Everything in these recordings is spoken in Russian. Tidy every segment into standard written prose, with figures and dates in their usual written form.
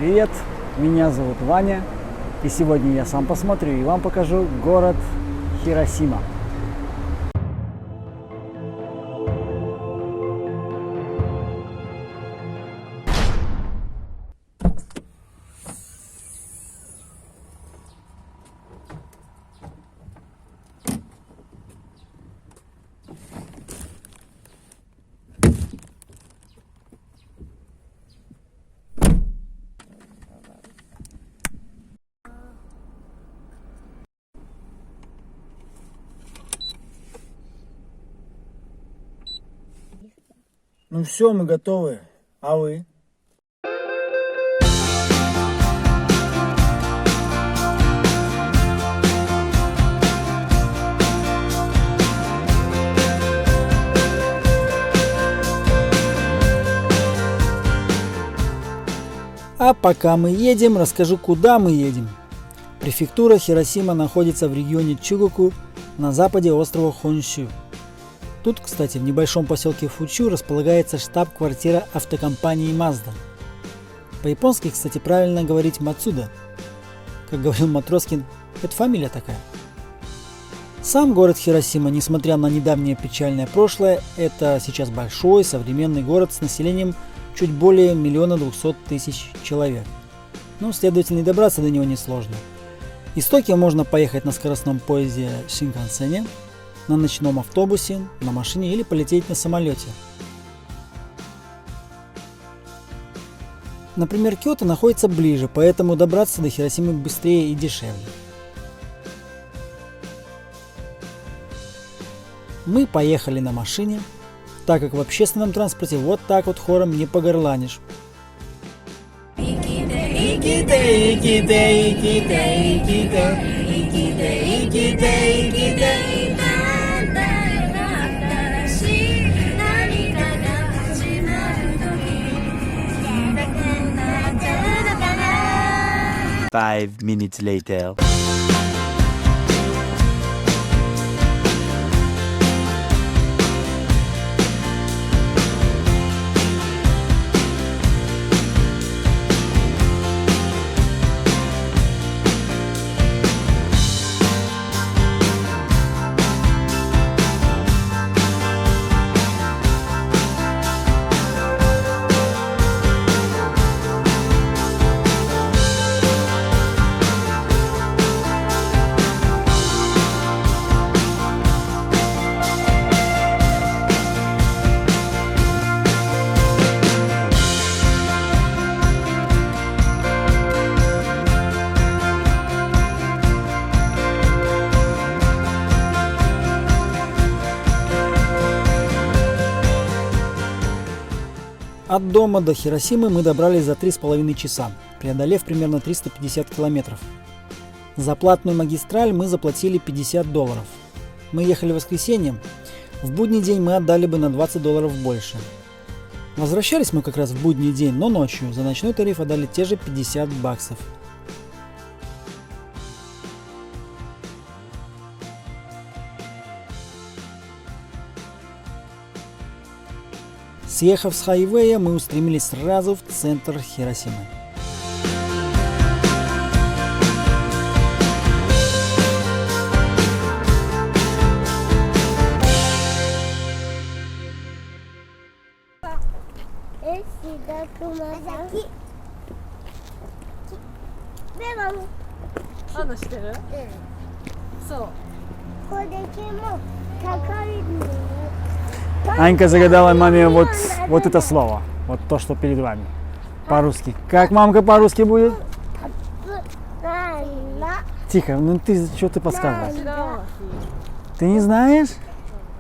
привет! Меня зовут Ваня, и сегодня я сам посмотрю и вам покажу город Хиросима. Ну все, мы готовы. А вы? А пока мы едем, расскажу, куда мы едем. Префектура Хиросима находится в регионе Чугоку на западе острова Хонсю. Тут, кстати, в небольшом поселке Фучу располагается штаб-квартира автокомпании Mazda. По-японски, кстати, правильно говорить Мацуда. Как говорил Матроскин, это фамилия такая. Сам город Хиросима, несмотря на недавнее печальное прошлое, это сейчас большой современный город с населением чуть более 1 200 000 человек. Ну, следовательно, и добраться до него несложно. Из Токио можно поехать на скоростном поезде Шинкансене, на ночном автобусе, на машине или полететь на самолете. Например, Киото находится ближе, поэтому добраться до Хиросимы быстрее и дешевле. Мы поехали на машине, так как в общественном транспорте вот так вот хором не погорланишь. Five minutes later. От дома до Хиросимы мы добрались за 3,5 часа, преодолев примерно 350 километров. За платную магистраль мы заплатили $50. Мы ехали в воскресенье, в будний день мы отдали бы на $20 больше. Возвращались мы как раз в будний день, но ночью, за ночной тариф отдали те же $50. Съехав с хайвея, мы устремились сразу в центр Хиросимы. Анька загадала маме вот это слово, вот то, что перед вами, по-русски. Как мамка по-русски будет? Тихо, ну ты что ты подсказываешь? Ты не знаешь?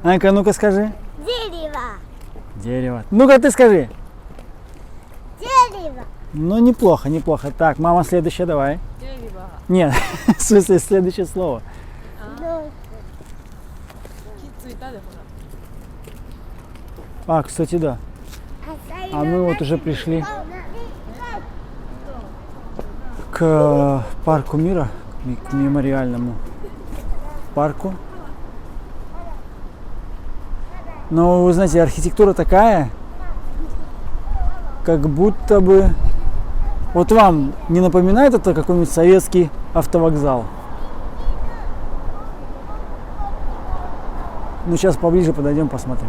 Анька, ну-ка скажи. Дерево. Дерево. Ну-ка ты скажи. Дерево. Ну неплохо, неплохо. Так, мама, следующая давай. Дерево. Нет, в смысле следующее слово. А, кстати, да. А мы вот уже пришли к парку мира, к мемориальному парку. Но вы знаете, архитектура такая, как будто бы Вот вам не напоминает это какой-нибудь советский автовокзал? Ну, сейчас поближе подойдем, посмотрим.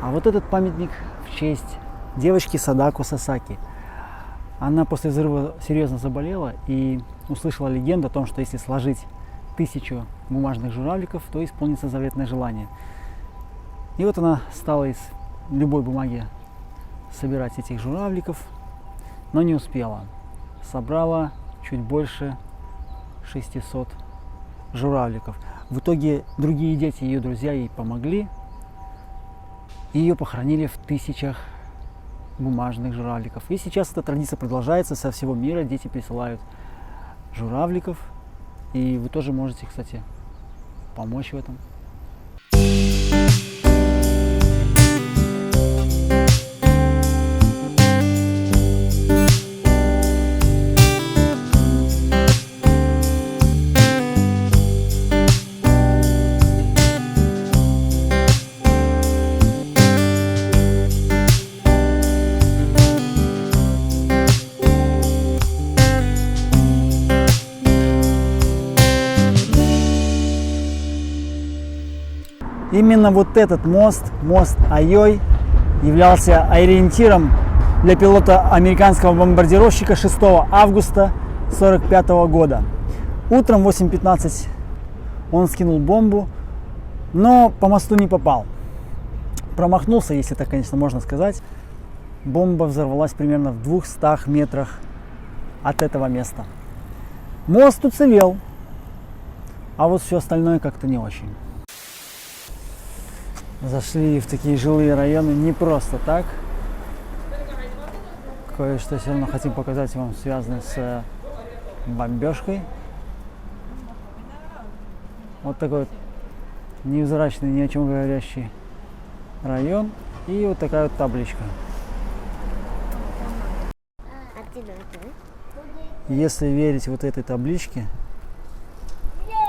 А вот этот памятник в честь девочки Садако Сасаки. Она после взрыва серьезно заболела и услышала легенду о том, что если сложить 1000 бумажных журавликов, то исполнится заветное желание. И вот она стала из любой бумаги собирать этих журавликов, но не успела. Собрала чуть больше 600 журавликов. В итоге другие дети, ее друзья, ей помогли. И ее похоронили в 1000 бумажных журавликов. И сейчас эта традиция продолжается со всего мира. Дети присылают журавликов. И вы тоже можете, кстати, помочь в этом. Именно вот этот мост, мост Айой, являлся ориентиром для пилота американского бомбардировщика 6 августа 1945 года. Утром в 8:15 он скинул бомбу, но по мосту не попал. Промахнулся, если так, конечно, можно сказать. Бомба взорвалась примерно в 200 метрах от этого места. Мост уцелел, а вот все остальное как-то не очень. Зашли в такие жилые районы не просто так. Кое-что все равно хотим показать вам, связанное с бомбежкой. Вот такой вот невзрачный, ни о чем говорящий район. И вот такая вот табличка. Если верить вот этой табличке,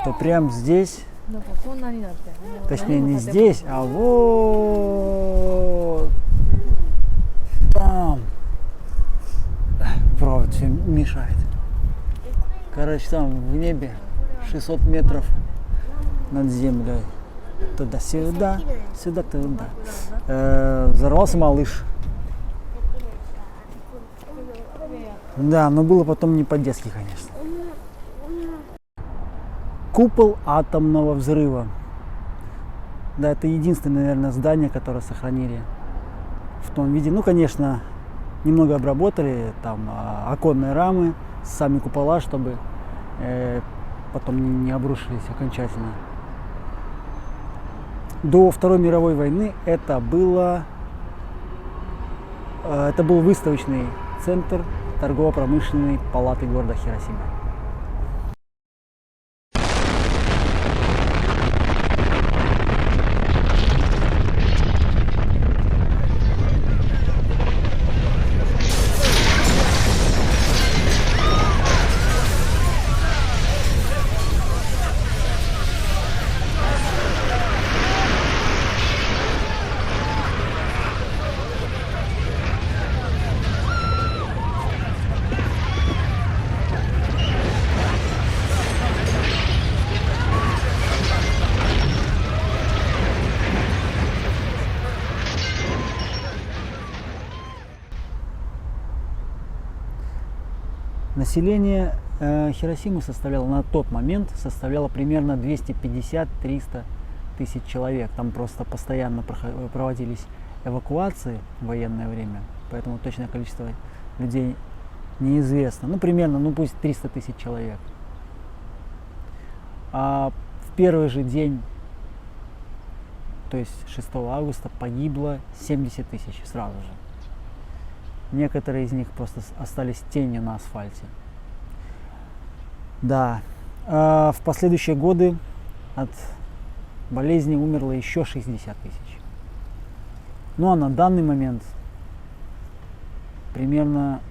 то прямо здесь, точнее не здесь, а вот там, провод все мешает. Короче, там в небе 600 метров над землей, туда-сюда, сюда-туда, взорвался малыш. Да, но было потом не по-детски, конечно. Купол атомного взрыва. Да, это единственное, наверное, здание, которое сохранили в том виде. Ну, конечно, немного обработали, там оконные рамы, сами купола, чтобы потом не обрушились окончательно. До Второй мировой войны это был выставочный центр торгово-промышленной палаты города Хиросима. Население Хиросимы составляло на тот момент примерно 250-300 тысяч человек. Там просто постоянно проводились эвакуации в военное время, поэтому точное количество людей неизвестно. Ну, примерно, ну пусть 300 тысяч человек. А в первый же день, то есть 6 августа, погибло 70 тысяч сразу же. Некоторые из них просто остались тенью на асфальте. Да. А в последующие годы от болезни умерло еще 60 тысяч. Ну а на данный момент примерно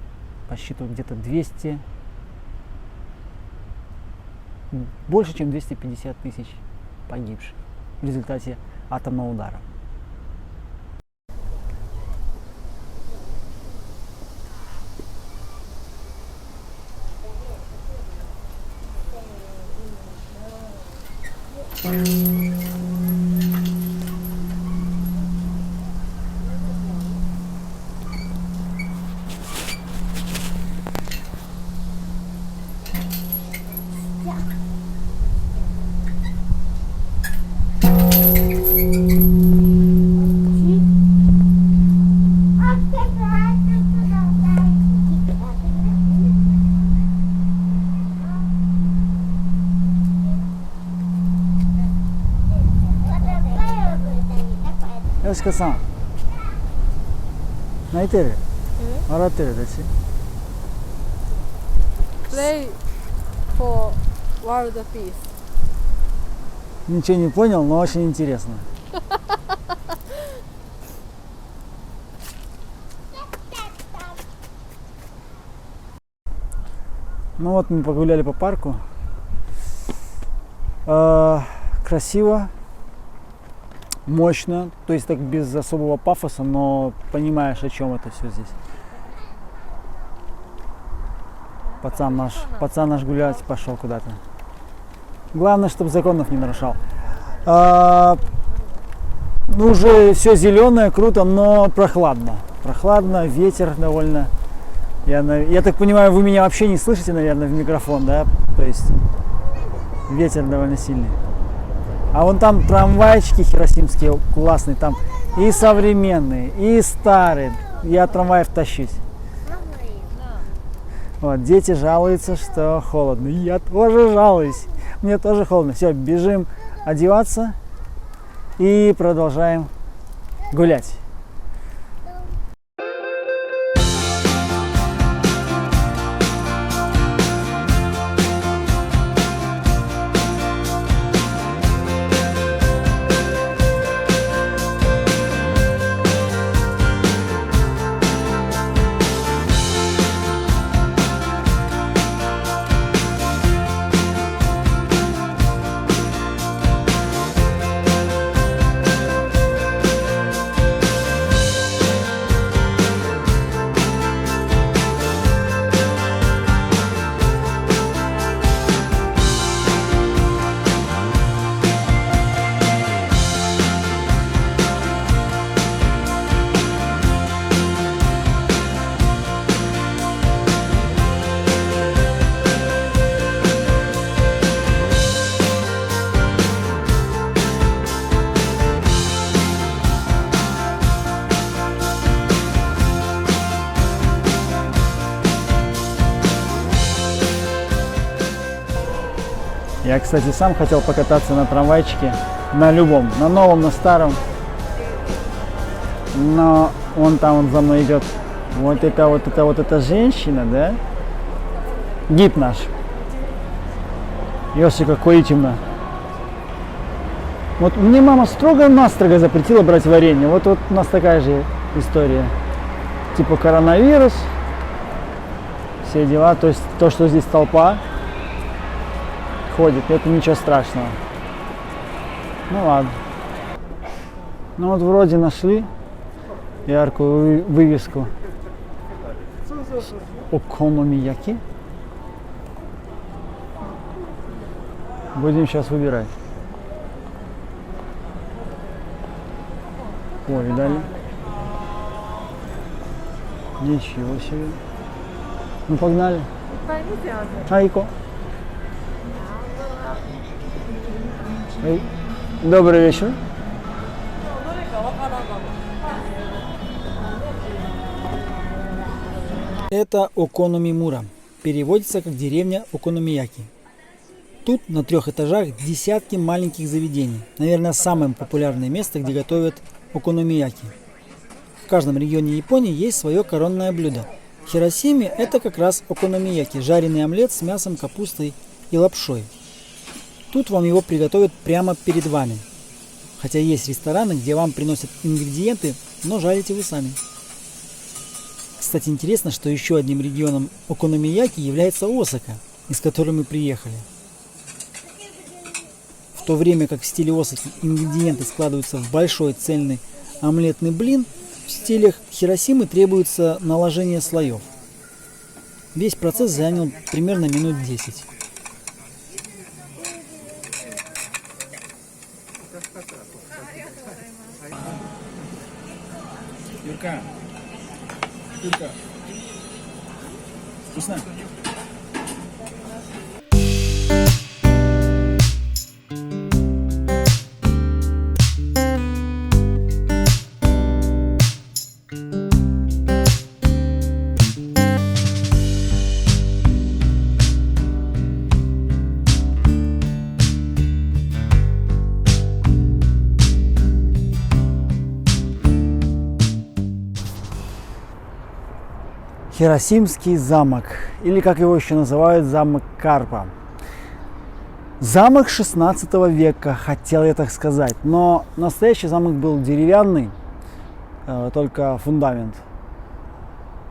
по счету где-то 200, больше чем 250 тысяч погибших в результате атомного удара. Yoshika-san, 泣いてる？笑ってる？私。 Play for world peace. Ничего не понял, но очень интересно. Ну вот мы погуляли по парку. Красиво, мощно, то есть так без особого пафоса, но понимаешь, о чем это все здесь. Пацан наш гулять пошел куда-то. Главное, чтобы законов не нарушал. Ну, уже все зеленое, круто, но прохладно. Прохладно, ветер довольно. Я так понимаю, вы меня вообще не слышите, наверное, в микрофон, да? То есть ветер довольно сильный. А вон там трамвайчики хиросимские классные, там и современные, и старые. Я от трамваев тащусь. Вот, дети жалуются, что холодно. Я тоже жалуюсь. Мне тоже холодно. Все, бежим одеваться и продолжаем гулять. Я, кстати, сам хотел покататься на трамвайчике, на любом, на новом, на старом. Но вон там вот за мной идет вот эта женщина, да? Гид наш. Йосика Коичевна. Вот мне мама строго-настрого запретила брать варенье. Вот у нас такая же история. Типа коронавирус, все дела. То есть то, что здесь толпа ходит, это ничего страшного. Ну ладно. Ну вот вроде нашли яркую вывеску. Окономияки. Будем сейчас выбирать. О, видали? Ничего себе. Ну погнали. はい、行こう。はい。Добрый вечер. Это Окономимура. Переводится как деревня Окономияки. Тут на 3 этажах десятки маленьких заведений. Наверное, самое популярное место, где готовят окономияки. В каждом регионе Японии есть свое коронное блюдо. В Хиросиме это как раз окономияки, жареный омлет с мясом, капустой и лапшой. Тут вам его приготовят прямо перед вами. Хотя есть рестораны, где вам приносят ингредиенты, но жарите вы сами. Кстати, интересно, что еще одним регионом окономияки является Осака, из которой мы приехали. В то время как в стиле Осаки ингредиенты складываются в большой цельный омлетный блин, в стилях Хиросимы требуется наложение слоев. Весь процесс занял примерно минут 10. Юрка. Юрка. Вкусно? Хиросимский замок, или как его еще называют, замок Карпа. Замок 16 века, хотел я так сказать, но настоящий замок был деревянный, только фундамент,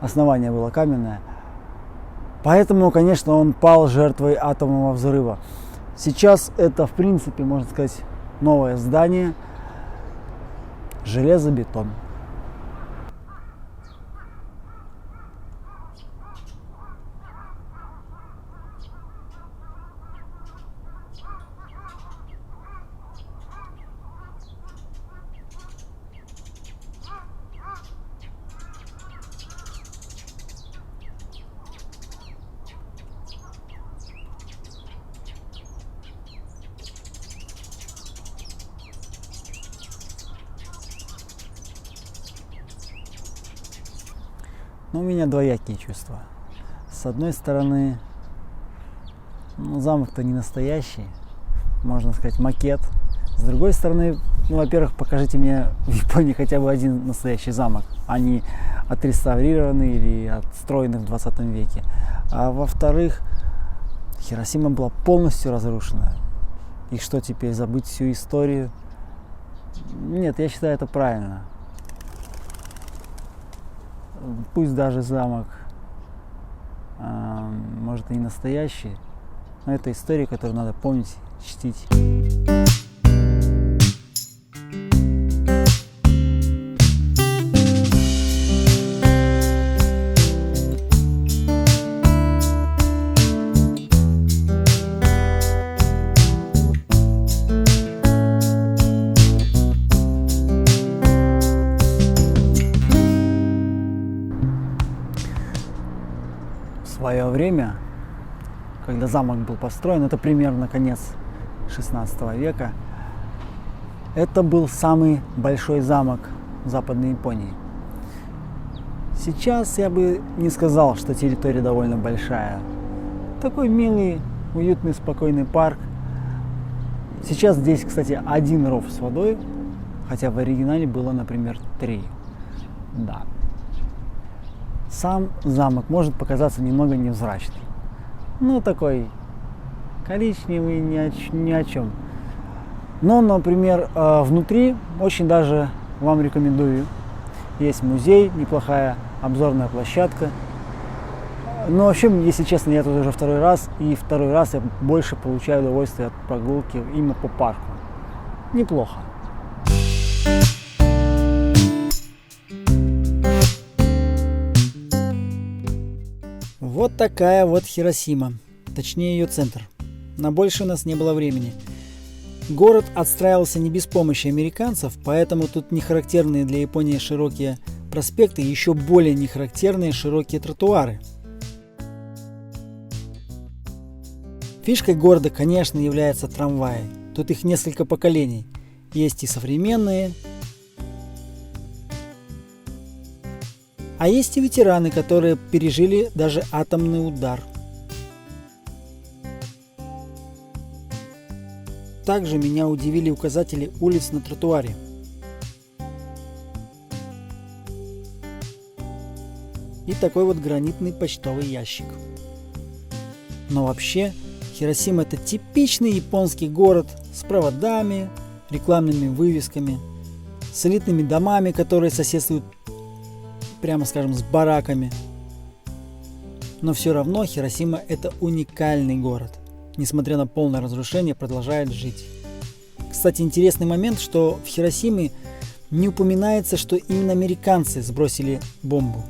основание было каменное. Поэтому, конечно, он пал жертвой атомного взрыва. Сейчас это, в принципе, можно сказать, новое здание, железобетон. Но у меня двоякие чувства. С одной стороны, замок-то не настоящий, можно сказать, макет. С другой стороны, во-первых, покажите мне в Японии хотя бы один настоящий замок, а не отреставрированный или отстроенный в 20 веке. А во-вторых, Хиросима была полностью разрушена. И что теперь, забыть всю историю? Нет, я считаю, это правильно. Пусть даже замок, может, и не настоящий, но это история, которую надо помнить, чтить. В свое время, когда замок был построен, это примерно конец 16 века, это был самый большой замок в Западной Японии. Сейчас я бы не сказал, что территория довольно большая. Такой милый, уютный, спокойный парк. Сейчас здесь, кстати, 1 ров с водой, хотя в оригинале было, например, 3. Да. Сам замок может показаться немного невзрачным. Ну, такой коричневый, ни о чем. Но, например, внутри очень даже вам рекомендую. Есть музей, неплохая обзорная площадка. Но, в общем, если честно, я тут уже второй раз. И второй раз я больше получаю удовольствие от прогулки именно по парку. Неплохо. Вот такая вот Хиросима, точнее ее центр. На больше у нас не было времени. Город отстраивался не без помощи американцев, поэтому тут не характерные для Японии широкие проспекты, еще более не характерные широкие тротуары. Фишкой города, конечно, являются трамваи. Тут их несколько поколений. Есть и современные, а есть и ветераны, которые пережили даже атомный удар. Также меня удивили указатели улиц на тротуаре. И такой вот гранитный почтовый ящик. Но вообще, Хиросима — это типичный японский город с проводами, рекламными вывесками, с элитными домами, которые соседствуют, прямо скажем, с бараками. Но все равно Хиросима — это уникальный город. Несмотря на полное разрушение, продолжает жить. Кстати, интересный момент, что в Хиросиме не упоминается, что именно американцы сбросили бомбу.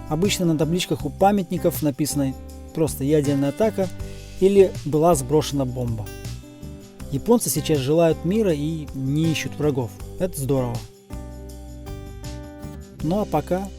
Обычно на табличках у памятников написано просто «ядерная атака» или «была сброшена бомба». Японцы сейчас желают мира и не ищут врагов. Это здорово. Ну а пока.